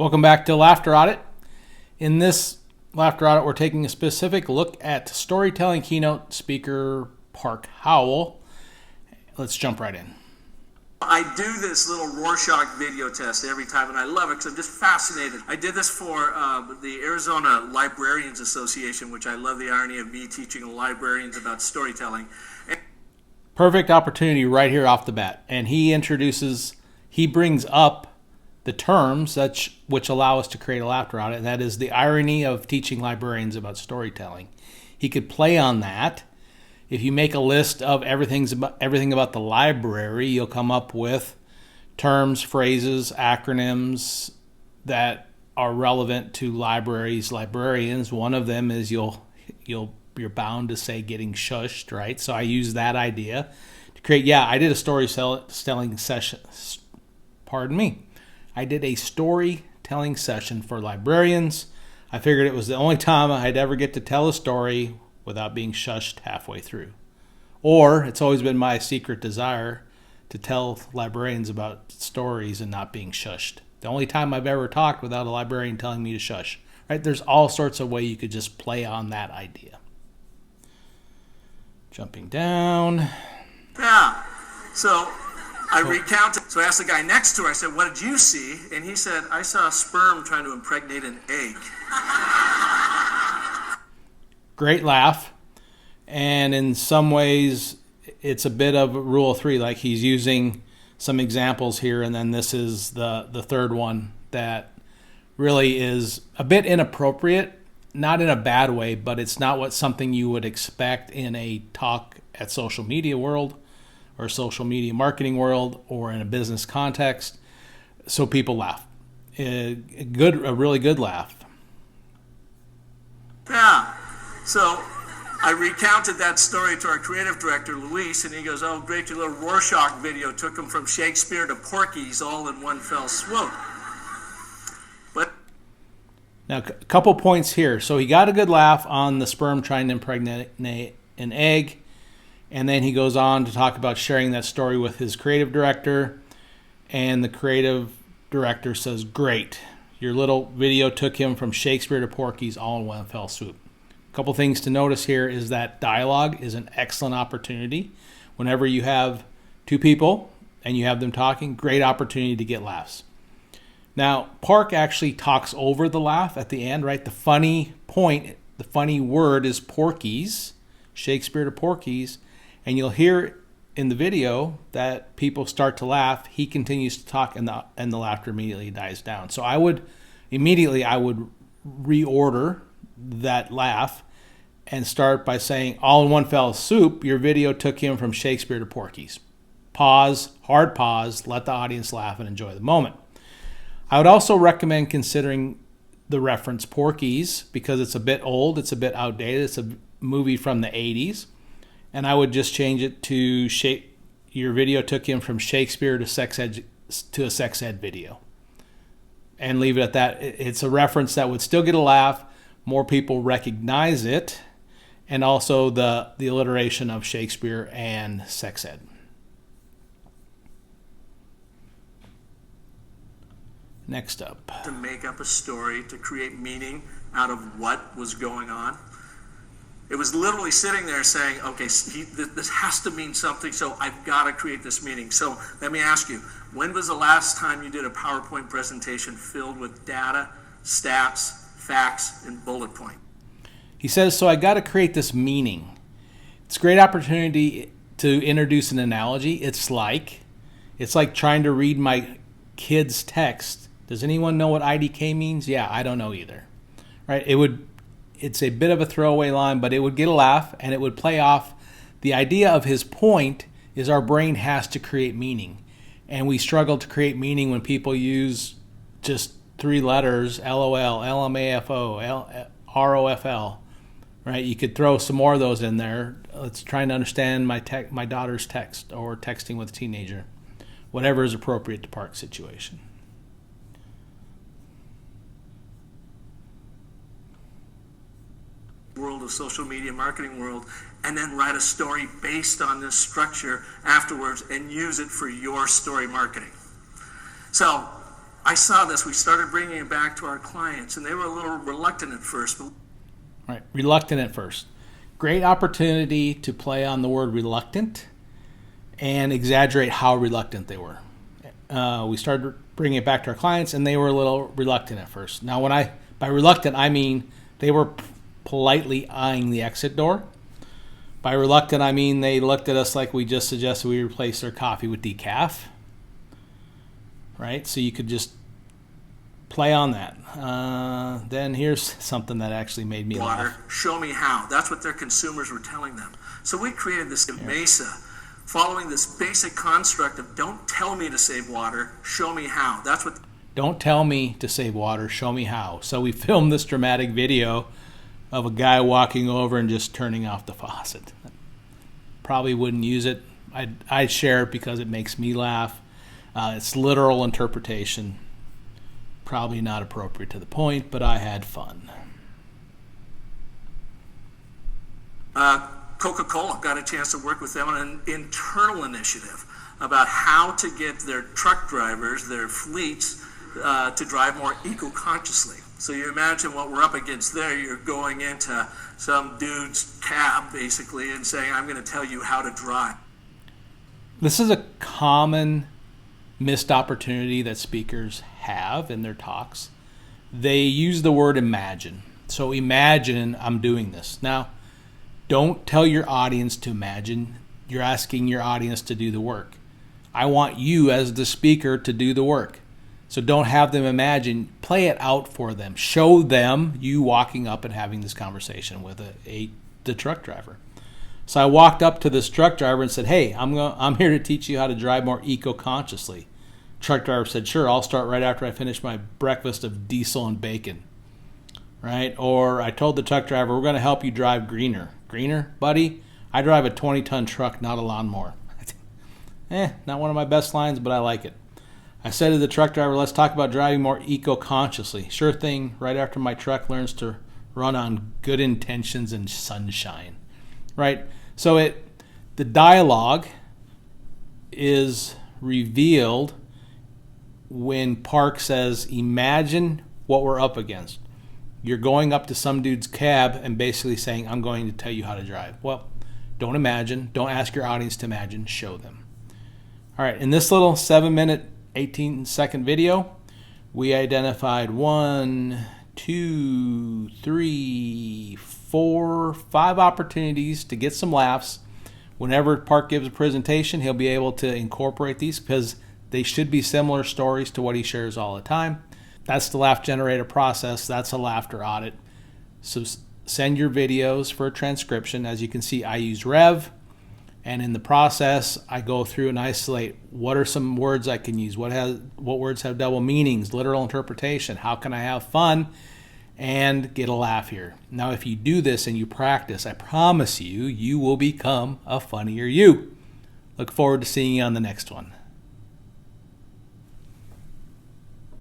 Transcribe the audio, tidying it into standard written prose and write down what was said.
Welcome back to Laughter Audit. In this Laughter Audit, we're taking a specific look at storytelling keynote speaker Park Howell. Let's jump right in. I do this little Rorschach video test every time, and I love it because I'm just fascinated. I did this for the Arizona Librarians Association, which I love the irony of me teaching librarians about storytelling. Perfect opportunity right here off the bat. And he brings up the terms which allow us to create a laughter audit, and that is the irony of teaching librarians about storytelling. He could play on that. If you make a list of everything about the library, you'll come up with terms, phrases, acronyms that are relevant to librarians. One of them is you're bound to say getting shushed, right? So I use that idea to create. I did a storytelling session. I did a storytelling session for librarians. I figured it was the only time I'd ever get to tell a story without being shushed halfway through. Or it's always been my secret desire to tell librarians about stories and not being shushed. The only time I've ever talked without a librarian telling me to shush. Right? There's all sorts of ways you could just play on that idea. Jumping down. Yeah. So I recounted. So I asked the guy next to her, I said, "What did you see?" And he said, "I saw a sperm trying to impregnate an egg." Great laugh. And in some ways, it's a bit of rule of three. Like he's using some examples here, and then this is the third one that really is a bit inappropriate. Not in a bad way, but it's not something you would expect in a talk at social media world or social media marketing world or in a business context. So people laugh. A really good laugh. Yeah. So I recounted that story to our creative director, Luis, and he goes, "Oh, great, your little Rorschach video took him from Shakespeare to Porky's all in one fell swoop." But now, a couple points here. So he got a good laugh on the sperm trying to impregnate an egg. And then he goes on to talk about sharing that story with his creative director. And the creative director says, "Great. Your little video took him from Shakespeare to Porky's all in one fell swoop." A couple things to notice here is that dialogue is an excellent opportunity. Whenever you have two people and you have them talking, great opportunity to get laughs. Now, Park actually talks over the laugh at the end, right? The funny word is Porky's, Shakespeare to Porky's, and you'll hear in the video that people start to laugh. He continues to talk, and the laughter immediately dies down. So I would reorder that laugh and start by saying, "All in one fell swoop, your video took him from Shakespeare to Porky's." Pause, hard pause, let the audience laugh and enjoy the moment. I would also recommend considering the reference Porky's because it's a bit old, it's a bit outdated, it's a movie from the 80s. And I would just change it to your video took him from Shakespeare to a sex ed video. And leave it at that. It's a reference that would still get a laugh, more people recognize it, and also the alliteration of Shakespeare and sex ed. Next up. To make up a story, to create meaning out of what was going on. It was literally sitting there saying, okay, this has to mean something, so I've got to create this meaning. So let me ask you, when was the last time you did a PowerPoint presentation filled with data, stats, facts, and bullet point? He says, so I got to create this meaning. It's a great opportunity to introduce an analogy. It's like trying to read my kid's text. Does anyone know what IDK means? Yeah, I don't know either. Right? It's a bit of a throwaway line, but it would get a laugh, and it would play off the idea of his point is our brain has to create meaning. And we struggle to create meaning when people use just three letters, LOL, LMAFO, ROFL. Right? You could throw some more of those in there. It's trying to understand my daughter's text or texting with a teenager. Whatever is appropriate to Park's situation. World of social media marketing world, and then write a story based on this structure afterwards and use it for your story marketing. So I saw this. We started bringing it back to our clients, and they were a little reluctant at first. But Right, reluctant at first. Great opportunity to play on the word reluctant and exaggerate how reluctant they were. We started bringing it back to our clients, and they were a little reluctant at first. Now, by reluctant, I mean they were politely eyeing the exit door. By reluctant, I mean they looked at us like we just suggested we replace their coffee with decaf. Right? So you could just play on that. Then here's something that actually made me laugh. Show me how. That's what their consumers were telling them. So we created this Mesa, following this basic construct of don't tell me to save water, show me how. That's what. Don't tell me to save water, show me how. So we filmed this dramatic video of a guy walking over and just turning off the faucet. Probably wouldn't use it. I'd share it because it makes me laugh. It's literal interpretation. Probably not appropriate to the point, but I had fun. Coca-Cola got a chance to work with them on an internal initiative about how to get their truck drivers, their fleets, to drive more eco-consciously. So you imagine what we're up against there. You're going into some dude's cab, basically, and saying, I'm going to tell you how to drive. This is a common missed opportunity that speakers have in their talks. They use the word imagine. So imagine I'm doing this. Now, don't tell your audience to imagine. You're asking your audience to do the work. I want you as the speaker to do the work. So don't have them imagine. Play it out for them. Show them you walking up and having this conversation with the truck driver. So I walked up to this truck driver and said, hey, I'm here to teach you how to drive more eco-consciously. Truck driver said, sure, I'll start right after I finish my breakfast of diesel and bacon. Right? Or I told the truck driver, we're going to help you drive greener. Greener, buddy? I drive a 20-ton truck, not a lawnmower. Not one of my best lines, but I like it. I said to the truck driver, let's talk about driving more eco-consciously. Sure thing, right after my truck learns to run on good intentions and sunshine. Right? So the dialogue is revealed when Park says, imagine what we're up against. You're going up to some dude's cab and basically saying, I'm going to tell you how to drive. Well, don't imagine. Don't ask your audience to imagine. Show them. All right, in this little 7-minute, 18-second video, we identified 1, 2, 3, 4, 5 opportunities to get some laughs. Whenever Park gives a presentation, he'll be able to incorporate these because they should be similar stories to what he shares all the time. That's the laugh generator process. That's a laughter audit. So send your videos for a transcription. As you can see, I use Rev. And in the process, I go through and isolate what are some words I can use, what words have double meanings, literal interpretation, how can I have fun and get a laugh here. Now, if you do this and you practice, I promise you, you will become a funnier you. Look forward to seeing you on the next one.